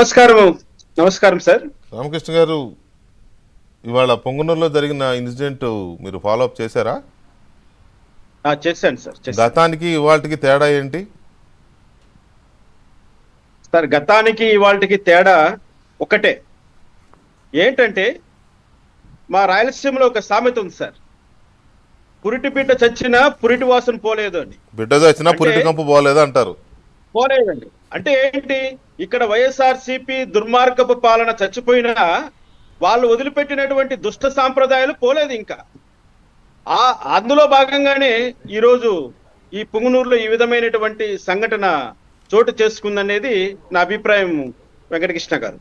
నమస్కారం. నమస్కారం సార్. రామకృష్ణ గారు, ఇవాళ పొంగనూరులో జరిగిన ఇన్సిడెంట్ మీరు ఫాలో అప్ చేశారా? చేశాను సార్. గతానికి ఇవాళకి తేడా ఏంటి సార్? గతానికి ఇవాళకి తేడా ఒకటే. ఏంటంటే మా రాయలసీమలో ఒక సామెత ఉంది సార్, పురిటి బిడ్డ చచ్చినా పురిటి వాసన పోలేదు అని. బిడ్డ చచ్చినా పురిటి కంపు పోలేదు అంటారు. పోలేదండి. అంటే ఏంటి, ఇక్కడ వైఎస్ఆర్సీపీ దుర్మార్గపు పాలన చచ్చిపోయినా వాళ్ళు వదిలిపెట్టినటువంటి దుష్ట సాంప్రదాయాలు పోలేదు ఇంకా. అందులో భాగంగానే ఈరోజు ఈ పుంగనూరులో ఈ విధమైనటువంటి సంఘటన చోటు చేసుకుందనేది నా అభిప్రాయం. వెంకటకృష్ణ గారు,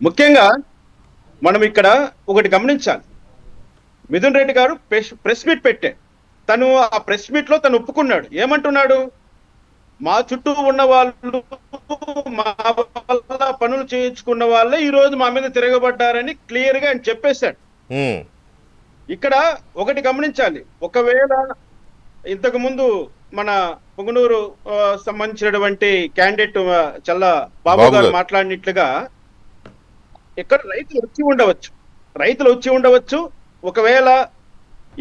ముఖ్యంగా మనం ఇక్కడ ఒకటి గమనించాలి. మిథున్ రెడ్డి గారు ప్రెస్ మీట్ పెట్టాడు. తను ఆ ప్రెస్ మీట్ లో తను ఒప్పుకున్నాడు. ఏమంటున్నాడు, మా చుట్టూ ఉన్న వాళ్ళు, మా వల్ల పనులు చేయించుకున్న వాళ్ళే ఈ రోజు మా మీద తిరగబడ్డారని క్లియర్ గా ఆయన చెప్పేశాడు. ఇక్కడ ఒకటి గమనించాలి, ఒకవేళ ఇంతకు ముందు మన పుంగనూరు సంబంధించినటువంటి క్యాండిడేట్ చల్లా బాబు గారు మాట్లాడినట్లుగా ఇక్కడ రైతులు వచ్చి ఉండవచ్చు. ఒకవేళ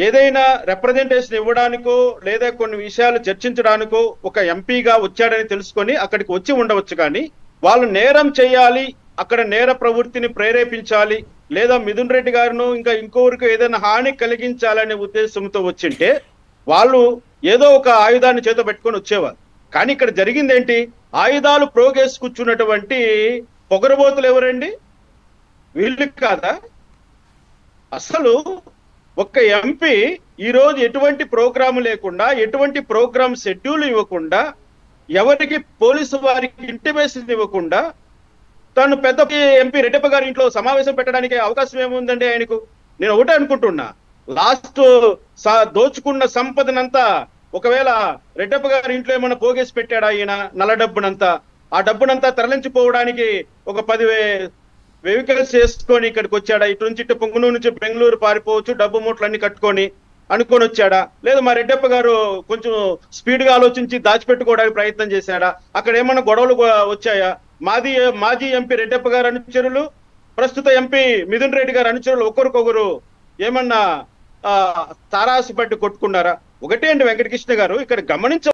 ఏదైనా రిప్రజెంటేషన్ ఇవ్వడానికో లేదా కొన్ని విషయాలు చర్చించడానికో ఒక ఎంపీగా వచ్చాడని తెలుసుకొని అక్కడికి వచ్చి ఉండవచ్చు. కానీ వాళ్ళు నేరం చేయాలి, అక్కడ నేర ప్రవృత్తిని ప్రేరేపించాలి, లేదా మిథున్ రెడ్డి గారిను ఇంకా ఇంకొకరికి ఏదైనా హాని కలిగించాలనే ఉద్దేశంతో వచ్చింటే వాళ్ళు ఏదో ఒక ఆయుధాన్ని చేత పెట్టుకొని వచ్చేవారు. కానీ ఇక్కడ జరిగింది ఏంటి, ఆయుధాలు ప్రోగేసి కూర్చున్నటువంటి పొగరబోతులు ఎవరండి? వీళ్ళు కాదా? అసలు ఒక్క ఎంపీ ఈరోజు ఎటువంటి ప్రోగ్రాం లేకుండా, ఎటువంటి ప్రోగ్రామ్ షెడ్యూల్ ఇవ్వకుండా, ఎవరికి పోలీసు వారికి ఇంటిమేషన్ ఇవ్వకుండా తను పెద్ద ఎంపీ రెడ్డప్ప గారి ఇంట్లో సమావేశం పెట్టడానికి అవకాశం ఏముందండి ఆయనకు? నేను ఒకటే అనుకుంటున్నా, లాస్ట్ దోచుకున్న సంపదనంతా ఒకవేళ రెడ్డప్ప గారి ఇంట్లో ఏమన్నా పోగేసి పెట్టాడా ఈయన? నల్ల డబ్బునంతా, ఆ డబ్బునంతా తరలించిపోవడానికి ఒక 10 వెహికల్స్ చేసుకొని ఇక్కడికి వచ్చాడా? ఇటు నుంచి ఇటు పొంగనూరు నుంచి బెంగళూరు పారిపోవచ్చు, డబ్బు మూటలన్నీ కట్టుకొని అనుకొని వచ్చాడా? లేదా మా రెడ్డప్ప గారు కొంచెం స్పీడ్ గా ఆలోచించి దాచిపెట్టుకోవడానికి ప్రయత్నం చేశాడా? అక్కడ ఏమన్నా గొడవలు వచ్చాయా? మాజీ ఎంపీ రెడ్డప్ప గారు అనుచరులు, ప్రస్తుత ఎంపీ మిథున్ రెడ్డి గారు అనుచరులు ఒకరికొకరు ఏమన్నా తారాసి పట్టి కొట్టుకున్నారా? ఒకటే అండి వెంకటకృష్ణ గారు, ఇక్కడ గమనించ